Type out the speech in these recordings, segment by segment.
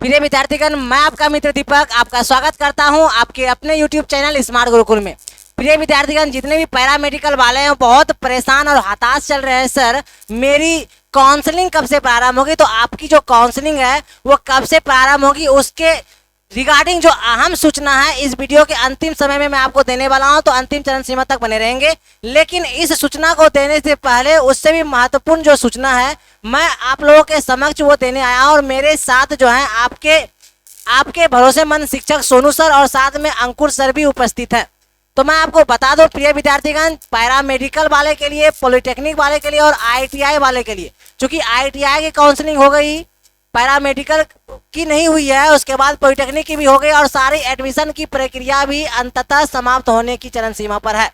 प्रिय विद्यार्थीगण, मैं आपका मित्र दीपक आपका स्वागत करता हूं आपके अपने YouTube चैनल स्मार्ट गुरुकुल में। प्रिय विद्यार्थीगण, जितने भी पैरामेडिकल वाले हैं बहुत परेशान और हताश चल रहे हैं। सर, मेरी काउंसलिंग कब से प्रारंभ होगी? तो आपकी जो काउंसलिंग है वो कब से प्रारंभ होगी, उसके रिगार्डिंग जो अहम सूचना है इस वीडियो के अंतिम समय में मैं आपको देने वाला हूं, तो अंतिम चरण सीमा तक बने रहेंगे। लेकिन इस सूचना को देने से पहले उससे भी महत्वपूर्ण जो सूचना है मैं आप लोगों के समक्ष वो देने आया हूं। और मेरे साथ जो है आपके भरोसेमंद शिक्षक सोनू सर और साथ में अंकुर सर भी उपस्थित है। तो मैं आपको बता दूं प्रिय विद्यार्थीगण, पैरामेडिकल वाले के लिए, पॉलिटेक्निक वाले के लिए और ITI वाले के लिए, चूंकि ITI की काउंसलिंग हो गई, पैरामेडिकल की नहीं हुई है, उसके बाद पॉलिटेक्निक की भी हो गई और सारी एडमिशन की प्रक्रिया भी अंततः समाप्त होने की चरण सीमा पर है।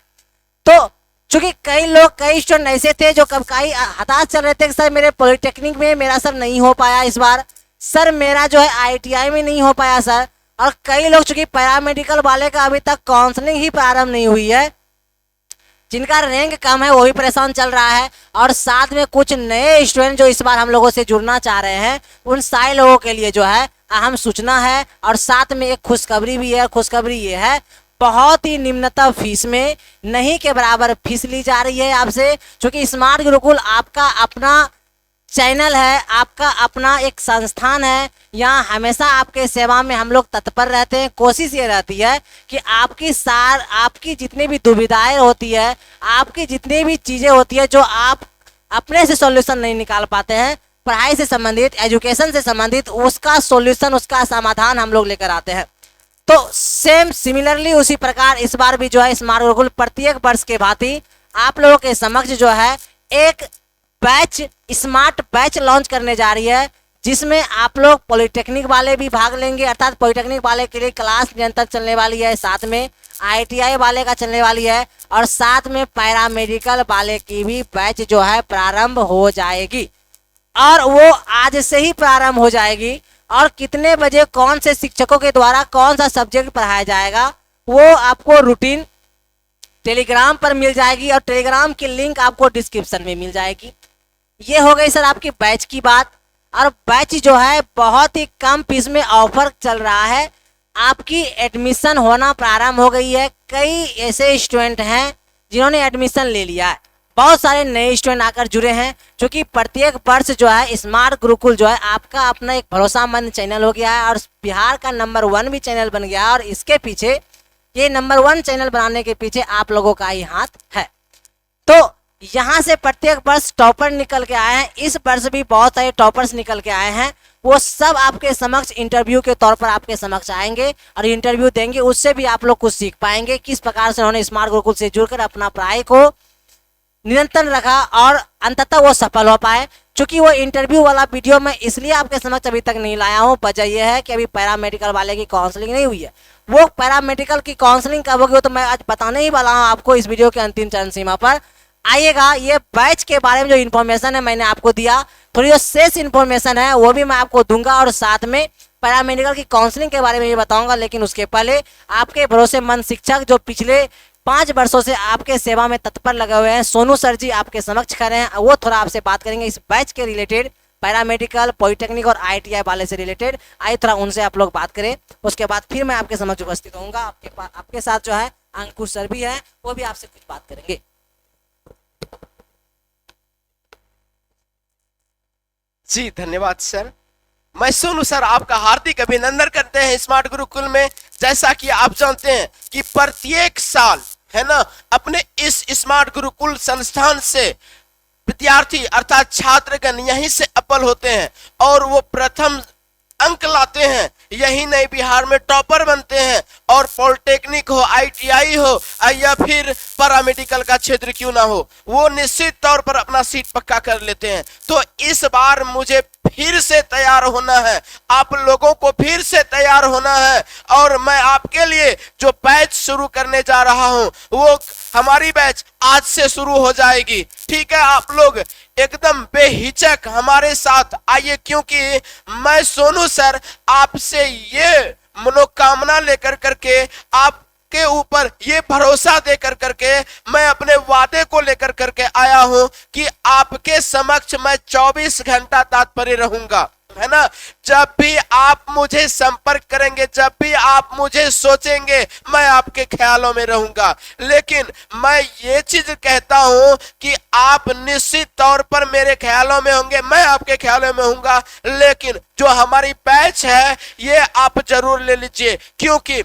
तो चूंकि कई स्टूडेंट ऐसे थे जो कई हताश चल रहे थे कि सर मेरे पॉलिटेक्निक में मेरा सर नहीं हो पाया इस बार, सर मेरा जो है ITI में नहीं हो पाया सर। और कई लोग चूंकि पैरामेडिकल वाले का अभी तक काउंसलिंग ही प्रारंभ नहीं हुई है, जिनका रैंक कम है वो भी परेशान चल रहा है। और साथ में कुछ नए स्टूडेंट जो इस बार हम लोगों से जुड़ना चाह रहे हैं, उन सारे लोगों के लिए जो है अहम सूचना है। और साथ में एक खुशखबरी भी है। खुशखबरी ये है, बहुत ही निम्नतम फीस में, नहीं के बराबर फीस ली जा रही है आपसे। क्योंकि स्मार्ट गुरुकुल आपका अपना चैनल है, आपका अपना एक संस्थान है। यहाँ हमेशा आपके सेवा में हम लोग तत्पर रहते हैं। कोशिश ये रहती है कि आपकी जितनी भी दुविधाएं होती है, आपकी जितनी भी चीज़ें होती है जो आप अपने से सॉल्यूशन नहीं निकाल पाते हैं, पढ़ाई से संबंधित, एजुकेशन से संबंधित, उसका सॉल्यूशन, उसका समाधान हम लोग लेकर आते हैं। तो सेम सिमिलरली उसी प्रकार इस बार भी जो है स्मार्ट गुरुकुल प्रत्येक वर्ष के भांति आप लोगों के समक्ष जो है एक बैच, स्मार्ट बैच लॉन्च करने जा रही है, जिसमें आप लोग पॉलिटेक्निक वाले भी भाग लेंगे। अर्थात पॉलिटेक्निक वाले के लिए क्लास निरंतर चलने वाली है, साथ में ITI वाले का चलने वाली है और साथ में पैरामेडिकल वाले की भी बैच जो है प्रारंभ हो जाएगी। और वो आज से ही प्रारंभ हो जाएगी। और कितने बजे कौन से शिक्षकों के द्वारा कौन सा सब्जेक्ट पढ़ाया जाएगा वो आपको रूटीन टेलीग्राम पर मिल जाएगी और टेलीग्राम की लिंक आपको डिस्क्रिप्शन में मिल जाएगी। ये हो गई सर आपकी बैच की बात। और बैच जो है बहुत ही कम फीस में ऑफर चल रहा है। आपकी एडमिशन होना प्रारंभ हो गई है। कई ऐसे स्टूडेंट हैं जिन्होंने एडमिशन ले लिया है, बहुत सारे नए स्टूडेंट आकर जुड़े हैं। क्योंकि प्रत्येक वर्ष जो है स्मार्ट गुरुकुल जो है आपका अपना एक भरोसामंद चैनल हो गया है और बिहार का नंबर 1 भी चैनल बन गया है। और इसके पीछे, ये नंबर 1 चैनल बनाने के पीछे आप लोगों का ही हाथ है। तो यहाँ से प्रत्येक वर्ष टॉपर निकल के आए हैं। इस वर्ष भी बहुत सारे टॉपर्स निकल के आए हैं। वो सब आपके समक्ष इंटरव्यू के तौर पर आपके समक्ष आएंगे और इंटरव्यू देंगे। उससे भी आप लोग कुछ सीख पाएंगे, किस प्रकार से उन्होंने स्मार्ट गुरुकुल से जुड़कर अपना पढ़ाई को निरंतर रखा और अंततः वो सफल हो पाए। चूंकि वो इंटरव्यू वाला वीडियो मैं इसलिए आपके समक्ष अभी तक नहीं लाया हूँ, वजह यह है कि अभी पैरामेडिकल वाले की काउंसलिंग नहीं हुई है। वो पैरामेडिकल की काउंसलिंग कब होगी वो तो मैं आज बताने ही वाला हूँ आपको इस वीडियो के अंतिम चरण सीमा पर। आइएगा, ये बैच के बारे में जो इन्फॉर्मेशन है मैंने आपको दिया, थोड़ी जो शेष इन्फॉर्मेशन है वो भी मैं आपको दूंगा और साथ में पैरामेडिकल की काउंसलिंग के बारे में भी बताऊंगा। लेकिन उसके पहले आपके भरोसेमंद शिक्षक जो पिछले 5 वर्षों से आपके सेवा में तत्पर लगे हुए हैं, सोनू सर जी आपके समक्ष खड़े हैं। वो थोड़ा आपसे बात करेंगे इस बैच के रिलेटेड, पैरामेडिकल, पॉलिटेक्निक और ITI वाले से रिलेटेड। आइए थोड़ा उनसे आप लोग बात करें, उसके बाद फिर मैं आपके समक्ष उपस्थित होऊंगा। आपके साथ जो है अंकुर सर भी है, वो भी आपसे कुछ बात करेंगे। जी धन्यवाद सर। मैं सोनू सर आपका हार्दिक अभिनंदन करते हैं स्मार्ट गुरुकुल में। जैसा कि आप जानते हैं कि प्रत्येक साल है ना, अपने इस स्मार्ट गुरुकुल संस्थान से विद्यार्थी अर्थात छात्रगण यहीं से अव्वल होते हैं और वो प्रथम अंक लाते हैं। यही नहीं, बिहार में टॉपर बनते हैं। और पॉलिटेक्निक हो, ITI हो या फिर पैरामेडिकल का क्षेत्र क्यों ना हो, वो निश्चित तौर पर अपना सीट पक्का कर लेते हैं। तो इस बार मुझे फिर से तैयार होना है, आप लोगों को फिर से तैयार होना है। और मैं आपके लिए जो बैच शुरू करने जा रहा हूं वो हमारी बैच आज से शुरू हो जाएगी। ठीक है, आप लोग एकदम बेहिचक हमारे साथ आइए, क्योंकि मैं सोनू सर आपसे ये मनोकामना लेकर करके, आपके ऊपर ये भरोसा देकर करके, मैं अपने वादे को लेकर करके आया हूं कि आपके समक्ष मैं 24 घंटा तात्पर्य रहूंगा। है ना। जब भी आप मुझे संपर्क करेंगे, जब भी आप मुझे सोचेंगे, मैं आपके ख्यालों में रहूंगा। लेकिन मैं ये चीज कहता हूं कि आप निश्चित तौर पर मेरे ख्यालों में होंगे, मैं आपके ख्यालों में होऊंगा। लेकिन जो हमारी बैच है ये आप जरूर ले लीजिए, क्योंकि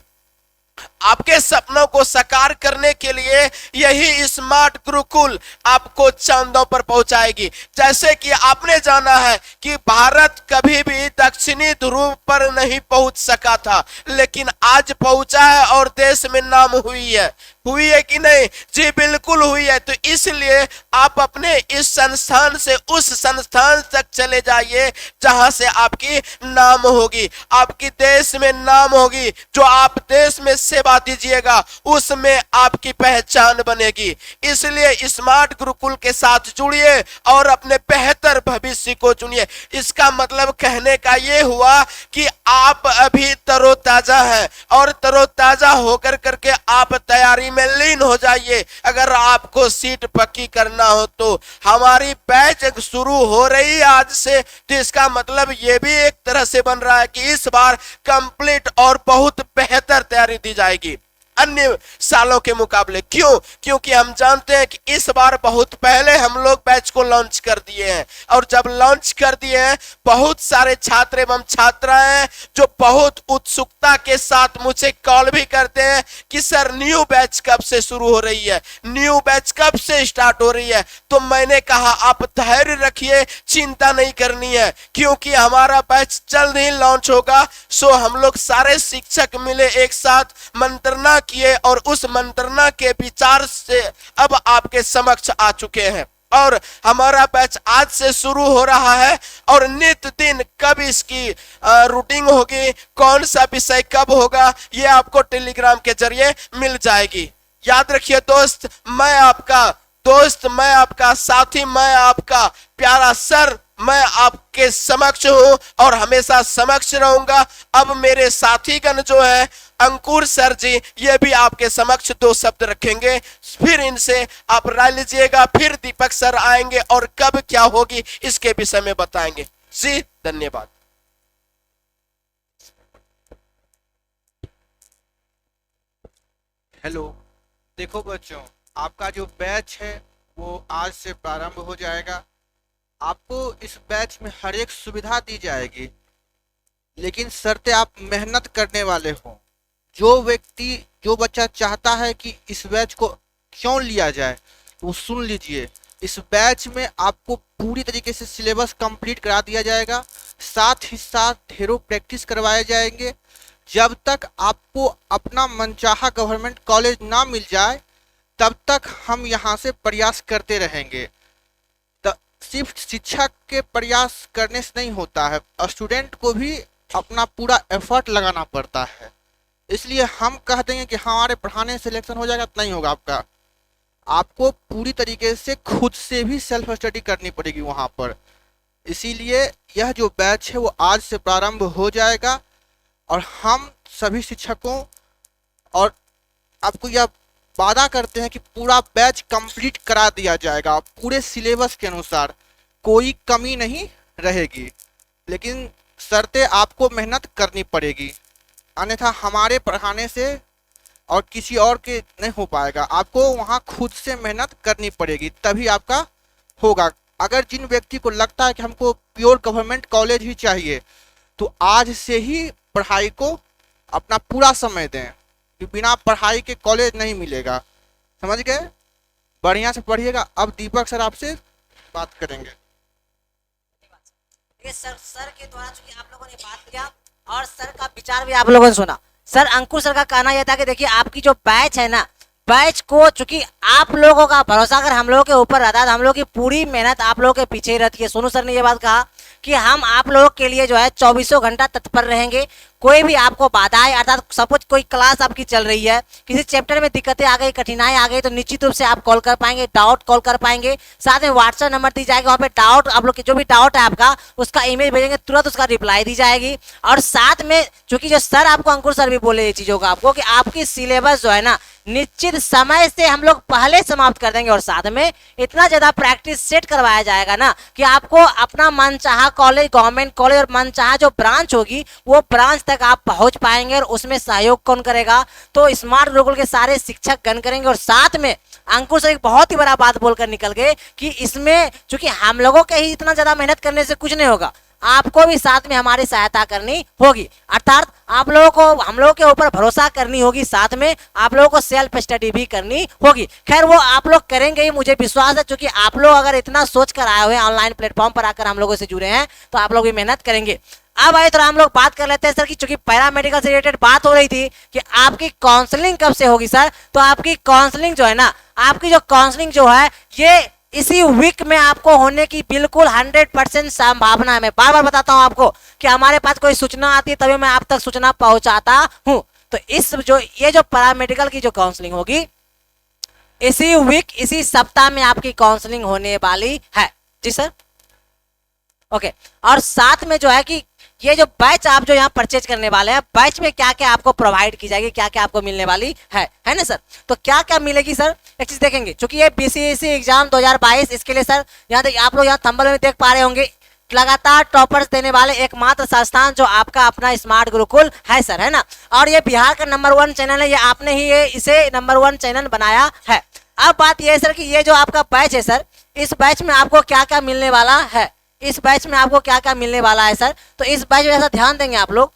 आपके सपनों को साकार करने के लिए यही स्मार्ट गुरुकुल आपको चांदों पर पहुंचाएगी। जैसे कि आपने जाना है कि भारत कभी भी दक्षिणी ध्रुव पर नहीं पहुंच सका था, लेकिन आज पहुंचा है और देश में नाम हुई है कि नहीं? जी बिल्कुल हुई है। तो इसलिए आप अपने इस संस्थान से उस संस्थान तक चले जाइए जहां से आपकी नाम होगी, आपकी देश में नाम होगी। जो आप देश में सेवा दीजिएगा उसमें आपकी पहचान बनेगी। इसलिए स्मार्ट गुरुकुल के साथ जुड़िए और अपने बेहतर भविष्य को चुनिए। इसका मतलब कहने का ये हुआ कि आप अभी तरोताजा हैं और तरोताजा होकर करके आप तैयारी में लीन हो जाइए। अगर आपको सीट पक्की करना हो तो हमारी बैच शुरू हो रही है आज से, तो इसका मतलब ये भी एक तरह से बन रहा है कि इस बार कंप्लीट और बहुत बेहतर तैयारी दी जाएगी अन्य सालों के मुकाबले। क्यों? क्योंकि हम जानते हैं कि इस बार बहुत पहले हम लोग बैच को लॉन्च कर दिए हैं, और जब लॉन्च कर दिए हैं बहुत सारे छात्र एवं छात्राएं जो बहुत उत्सुकता के साथ मुझे कॉल भी करते हैं कि सर न्यू बैच कब से शुरू हो रही है, न्यू बैच कब से स्टार्ट हो रही है। तो मैंने कहा आप धैर्य रखिए, चिंता नहीं करनी है, क्योंकि हमारा बैच जल्द ही लॉन्च होगा। सो हम लोग सारे शिक्षक मिले एक साथ मंत्रणा किए और उस मंत्रणा के विचार से अब आपके समक्ष आ चुके हैं, और हमारा बैच आज से शुरू हो रहा है। और नित्य दिन कब इसकी रूटीन होगी, कौन सा विषय कब होगा, ये आपको टेलीग्राम के जरिए मिल जाएगी। याद रखिए दोस्त, मैं आपका दोस्त, मैं आपका साथी, मैं आपका प्यारा सर, मैं आपके समक्ष हूं और हमेशा समक्ष रहूंगा। अब मेरे साथीगण जो है अंकुर सर जी, ये भी आपके समक्ष दो शब्द रखेंगे, फिर इनसे आप राय लीजिएगा। फिर दीपक सर आएंगे और कब क्या होगी इसके विषय में बताएंगे। जी धन्यवाद। हेलो, देखो बच्चों, आपका जो बैच है वो आज से प्रारंभ हो जाएगा। आपको इस बैच में हर एक सुविधा दी जाएगी, लेकिन शर्तें आप मेहनत करने वाले हो। जो बच्चा चाहता है कि इस बैच को क्यों लिया जाए वो सुन लीजिए। इस बैच में आपको पूरी तरीके से सिलेबस कंप्लीट करा दिया जाएगा, साथ ही साथ ढेरों प्रैक्टिस करवाए जाएंगे। जब तक आपको अपना मनचाहा गवर्नमेंट कॉलेज ना मिल जाए तब तक हम यहाँ से प्रयास करते रहेंगे। सिर्फ शिक्षक के प्रयास करने से नहीं होता है, स्टूडेंट को भी अपना पूरा एफर्ट लगाना पड़ता है। इसलिए हम कह देंगे कि हमारे पढ़ाने से सिलेक्शन हो जाएगा, तो नहीं होगा आपका। आपको पूरी तरीके से खुद से भी सेल्फ स्टडी करनी पड़ेगी वहाँ पर। इसीलिए यह जो बैच है वो आज से प्रारंभ हो जाएगा, और हम सभी शिक्षकों और आपको यह वादा करते हैं कि पूरा बैच कंप्लीट करा दिया जाएगा पूरे सिलेबस के अनुसार, कोई कमी नहीं रहेगी। लेकिन शर्तें आपको मेहनत करनी पड़ेगी, अन्यथा हमारे पढ़ाने से और किसी और के नहीं हो पाएगा। आपको वहाँ खुद से मेहनत करनी पड़ेगी, तभी आपका होगा। अगर जिन व्यक्ति को लगता है कि हमको प्योर गवर्नमेंट कॉलेज ही चाहिए, तो आज से ही पढ़ाई को अपना पूरा समय दें, कि बिना पढ़ाई के कॉलेज नहीं मिलेगा। समझ गए? बढ़िया से पढ़िएगा। अब दीपक सर आपसे बात करेंगे। सर के द्वारा चूंकि आप लोगों ने बात किया और सर का विचार भी आप लोगों ने सुना। सर अंकुर सर का कहना यह था कि देखिए आपकी जो बैच है ना, बैच को चूंकि आप लोगों का भरोसा अगर हम लोगों के ऊपर रहता है तो हम लोगों की पूरी मेहनत आप लोगों के पीछे ही रहती है। सोनू सर ने ये बात कहा कि हम आप लोगों के लिए जो है 24 घंटा तत्पर रहेंगे, कोई भी आपको बाधाएं, अर्थात सपोज कोई क्लास आपकी चल रही है, किसी चैप्टर में दिक्कतें आ गई, कठिनाई आ गई, तो निश्चित रूप से आप कॉल कर पाएंगे, डाउट कॉल कर पाएंगे। साथ में व्हाट्सएप नंबर दी जाएगा, वहाँ पे डाउट आप लोग के जो भी डाउट है आपका उसका इमेज भेजेंगे, तुरंत उसका रिप्लाई दी जाएगी। और साथ में चूंकि जो सर आपको, अंकुर सर भी बोले ये चीजों का आपको, कि आपकी सिलेबस जो है ना निश्चित समय से हम लोग पहले समाप्त कर देंगे। और साथ में इतना ज्यादा प्रैक्टिस सेट करवाया जाएगा ना कि आपको अपना मनचाहा कॉलेज, गवर्नमेंट कॉलेज और मनचाहा जो ब्रांच होगी वो ब्रांच तक आप पहुंच पाएंगे। और उसमें सहयोग कौन करेगा? तो स्मार्ट गुरुकुल के सारे शिक्षक गण करेंगे। और साथ में अंकुर सर एक बहुत ही बड़ा बात बोलकर निकल गए कि इसमें चूंकि हम लोगों के ही इतना ज्यादा मेहनत करने से कुछ नहीं होगा, आपको भी साथ में हमारी सहायता करनी होगी। अर्थात आप लोगों को हम लोगों के ऊपर भरोसा करनी होगी, साथ में आप लोगों को सेल्फ स्टडी भी करनी होगी। खैर वो आप लोग करेंगे ही, मुझे विश्वास है, क्योंकि आप लोग अगर इतना सोच कर आए हुए हैं, ऑनलाइन प्लेटफॉर्म पर आकर हम लोगों से जुड़े हैं, तो आप लोग भी मेहनत करेंगे। अब आइए तो हम लोग बात कर लेते हैं सर कि चूंकि पैरामेडिकल से रिलेटेड बात हो रही थी कि आपकी काउंसलिंग कब से होगी सर, तो आपकी काउंसलिंग जो है ना, आपकी जो काउंसलिंग जो है ये इसी वीक में आपको होने की बिल्कुल 100% संभावना है। मैं बार बार बताता हूं आपको कि हमारे पास कोई सूचना आती है तभी मैं आप तक सूचना पहुंचाता हूं। तो ये जो पैरामेडिकल की जो काउंसलिंग होगी इसी वीक, इसी सप्ताह में आपकी काउंसलिंग होने वाली है। जी सर, ओके। और साथ में जो है कि ये जो बैच आप जो यहाँ परचेज करने वाले हैं, बैच में क्या क्या आपको प्रोवाइड की जाएगी, क्या क्या आपको मिलने वाली है ना सर? तो क्या क्या मिलेगी सर, एक चीज देखेंगे। चूंकि ये बीसीएसई एग्जाम 2022, इसके लिए सर यहाँ आप लोग यहाँ थंबनेल में देख पा रहे होंगे, लगातार टॉपर्स देने वाले एकमात्र संस्थान जो आपका अपना स्मार्ट गुरुकुल है सर, है ना। और ये बिहार का नंबर 1 चैनल है, ये आपने ही इसे नंबर 1 चैनल बनाया है। अब बात यह है सर कि ये जो आपका बैच है सर, इस बैच में आपको क्या क्या मिलने वाला है, इस बैच में आपको क्या क्या मिलने वाला है सर। तो इस बैच में ऐसा ध्यान देंगे आप लोग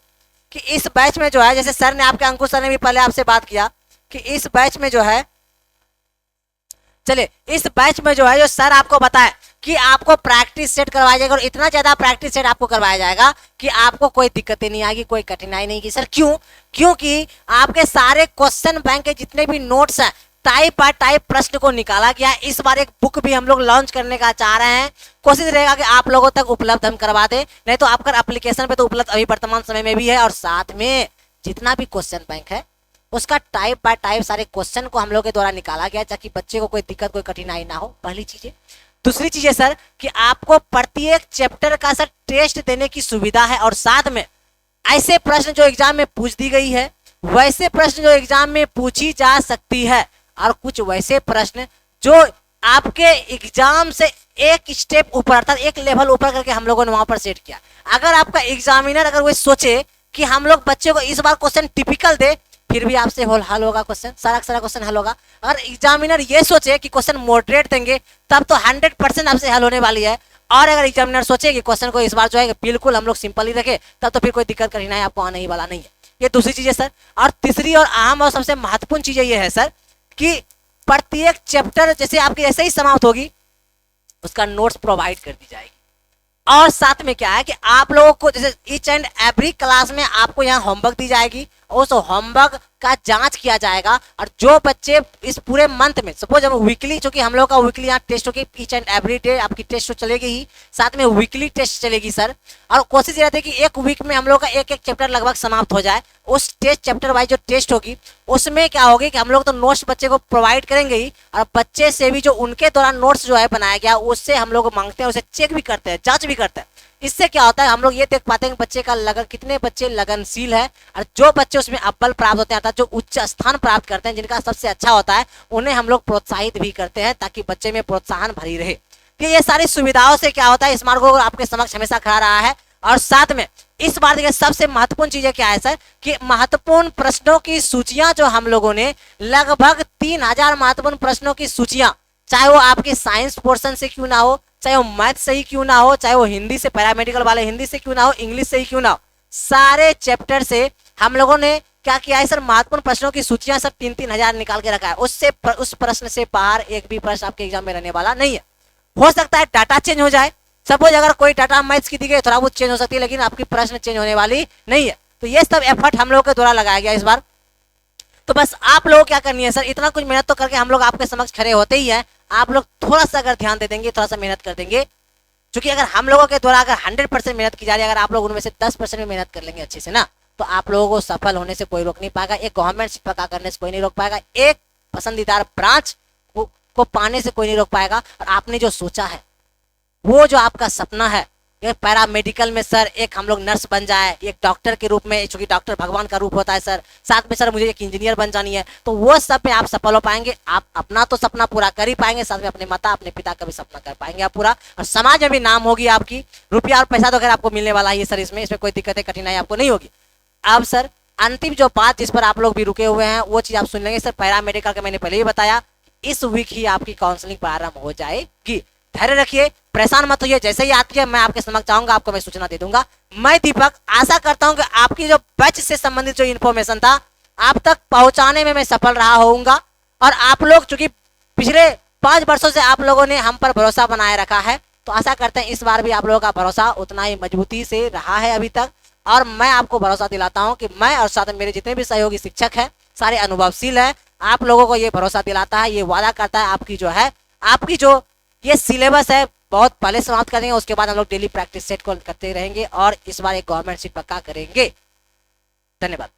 कि इस बैच में जो है, जैसे सर ने आपके अंकुर सर ने भी पहले आपसे बात किया कि इस बैच में जो है, चलिए इस बैच में जो है, जो सर आपको बताए कि आपको प्रैक्टिस सेट करवाया जाएगा। और इतना ज्यादा प्रैक्टिस सेट आपको करवाया जाएगा कि आपको कोई दिक्कतें नहीं आएगी, कोई कठिनाई नहीं की सर। क्यों? क्योंकि आपके सारे क्वेश्चन बैंक के जितने भी नोट्स हैं, टाइप बाय टाइप प्रश्न को निकाला गया। इस बार एक बुक भी हम लोग लॉन्च करने का चाह रहे हैं, कोशिश रहेगा कि आप लोगों तक उपलब्ध हम करवा दें, नहीं तो आपका एप्लीकेशन पे तो उपलब्ध अभी वर्तमान समय में भी है। और साथ में जितना भी क्वेश्चन बैंक है उसका टाइप बाय टाइप सारे क्वेश्चन को हम लोग के द्वारा निकाला गया, ताकि बच्चे को कोई दिक्कत, कोई कठिनाई ना हो, पहली चीज है। दूसरी चीज है सर कि आपको प्रत्येक चैप्टर का सर टेस्ट देने की सुविधा है। और साथ में ऐसे प्रश्न जो एग्जाम में पूछ दी गई है, वैसे प्रश्न जो एग्जाम में पूछी जा सकती है, और कुछ वैसे प्रश्न जो आपके एग्जाम से एक स्टेप ऊपर, अर्थात एक लेवल ऊपर करके हम लोगों ने वहां पर सेट किया। अगर आपका एग्जामिनर अगर वो सोचे कि हम लोग बच्चे को इस बार क्वेश्चन टिपिकल दे, फिर भी आपसे हल होगा क्वेश्चन, सारा क्वेश्चन हल होगा। अगर एग्जामिनर ये सोचे कि क्वेश्चन मॉडरेट देंगे, तब तो 100% आपसे हल होने वाली है। और अगर एग्जामिनर सोचे कि क्वेश्चन को इस बार जो है बिल्कुल हम लोग सिंपल ही रखे, तब तो फिर कोई दिक्कत कठिनाई आपको आने ही वाला नहीं है। ये दूसरी चीज है सर। और तीसरी और अहम और सबसे महत्वपूर्ण चीज ये है सर कि प्रत्येक चैप्टर जैसे आपकी जैसे ही समाप्त होगी, उसका नोट्स प्रोवाइड कर दी जाएगी। और साथ में क्या है कि आप लोगों को जैसे ईच एंड एवरी क्लास में आपको यहाँ होमवर्क दी जाएगी, उस होमवर्क का जांच किया जाएगा। और जो बच्चे इस पूरे मंथ में, सपोज हम वीकली, चूंकि हम लोग का वीकली यहाँ टेस्ट होगी, ईच एंड एवरी डे आपकी टेस्ट तो चलेगी ही, साथ में वीकली टेस्ट चलेगी सर। और कोशिश ये रहती है कि एक वीक में हम लोग का एक एक चैप्टर लगभग समाप्त हो जाए। उस टेस्ट चैप्टर वाइज जो टेस्ट होगी उसमें क्या होगी कि हम लोग तो नोट्स बच्चे को प्रोवाइड करेंगे ही, और बच्चे से भी जो उनके दौरान नोट्स जो है बनाया गया उससे हम लोग मांगते हैं, उसे चेक भी करते हैं, जांच भी करते हैं। इससे क्या होता है, हम लोग ये देख पाते हैं कि बच्चे का लगन, कितने बच्चे लगनशील है। और जो बच्चे उसमें अव्वल प्राप्त होते हैं, अर्थात जो उच्च स्थान प्राप्त करते हैं, जिनका सबसे अच्छा होता है, उन्हें हम लोग प्रोत्साहित भी करते हैं, ताकि बच्चे में प्रोत्साहन भरी रहे। ये सारी सुविधाओं से क्या होता है, स्मार्ट गुरुकुल आपके समक्ष हमेशा खड़ा रहा है। और साथ में इस बार देखिए सबसे महत्वपूर्ण चीजें क्या है सर कि महत्वपूर्ण प्रश्नों की सूचियां जो हम लोगों ने लगभग 3000 महत्वपूर्ण प्रश्नों की सूचियां, चाहे वो आपके साइंस पोर्शन से क्यों ना हो, चाहे वो मैथ से ही क्यों ना हो, चाहे वो हिंदी से, पैरामेडिकल वाले हिंदी से क्यों ना हो, इंग्लिश से ही क्यों ना हो, सारे चैप्टर से हम लोगों ने क्या किया है सर, महत्वपूर्ण प्रश्नों की सूचियां सब 3-3 हजार निकाल के रखा है। उससे उस प्रश्न से बाहर एक भी प्रश्न आपके एग्जाम में रहने वाला नहीं है। हो सकता है डाटा चेंज हो जाए, सपोज अगर कोई डाटा मैथ्स की दी गई थोड़ा बहुत चेंज हो सकती है, लेकिन आपकी प्रश्न चेंज होने वाली नहीं है। तो ये सब एफर्ट हम लोगों के द्वारा लगाया गया इस बार। तो बस आप लोग क्या करनी है सर, इतना कुछ मेहनत तो करके हम लोग आपके समक्ष खड़े होते ही है। आप लोग थोड़ा सा अगर ध्यान दे देंगे, थोड़ा सा मेहनत कर देंगे, क्योंकि अगर हम लोगों के द्वारा अगर 100% मेहनत की जा रही है, अगर आप लोग उनमें से 10% में मेहनत कर लेंगे अच्छे से ना, तो आप लोगों को सफल होने से कोई रोक नहीं पाएगा, एक गवर्नमेंट सीट पक्का करने से कोई नहीं रोक पाएगा, एक पसंदीदा ब्रांच को पाने से कोई नहीं रोक पाएगा। और आपने जो सोचा है, वो जो आपका सपना है, ये पैरामेडिकल में सर एक हम लोग नर्स बन जाए, एक डॉक्टर के रूप में, चूंकि डॉक्टर भगवान का रूप होता है सर, साथ में सर मुझे एक इंजीनियर बन जानी है, तो वो सब में आप सफल हो पाएंगे। आप अपना तो सपना पूरा कर ही पाएंगे, साथ में अपने माता अपने पिता का भी सपना कर पाएंगे आप पूरा, और समाज में भी नाम होगी आपकी। रुपया और पैसा तो खैर आपको मिलने वाला है सर, इसमें कोई दिक्कतें कठिनाई आपको नहीं होगी। अब सर अंतिम जो बात जिस पर आप लोग भी रुके हुए हैं वो चीज आप सुन लेंगे सर। पैरामेडिकल का मैंने पहले ही बताया, इस वीक ही आपकी काउंसलिंग प्रारंभ हो जाएगी। धैर्य रखिए, परेशान मत होइए, जैसे ही आती है मैं आपके समक्ष चाहूंगा, आपको मैं सूचना दे दूंगा। मैं दीपक आशा करता हूं कि आपकी जो बैच से संबंधित जो इन्फॉर्मेशन था आप तक पहुंचाने में मैं सफल रहा होऊंगा। और आप लोग चूंकि पिछले 5 वर्षों से आप लोगों ने हम पर भरोसा बनाए रखा है, तो आशा करते हैं इस बार भी आप लोगों का भरोसा उतना ही मजबूती से रहा है अभी तक। और मैं आपको भरोसा दिलाता हूं कि मैं और साथ में मेरे जितने भी सहयोगी शिक्षक हैं सारे अनुभवशील हैं, आप लोगों को ये भरोसा दिलाता है, ये वादा करता है आपकी जो है, आपकी जो ये सिलेबस है बहुत पहले समाप्त करेंगे, उसके बाद हम लोग डेली प्रैक्टिस सेट को करते रहेंगे और इस बार एक गवर्नमेंट सीट पक्का करेंगे। धन्यवाद।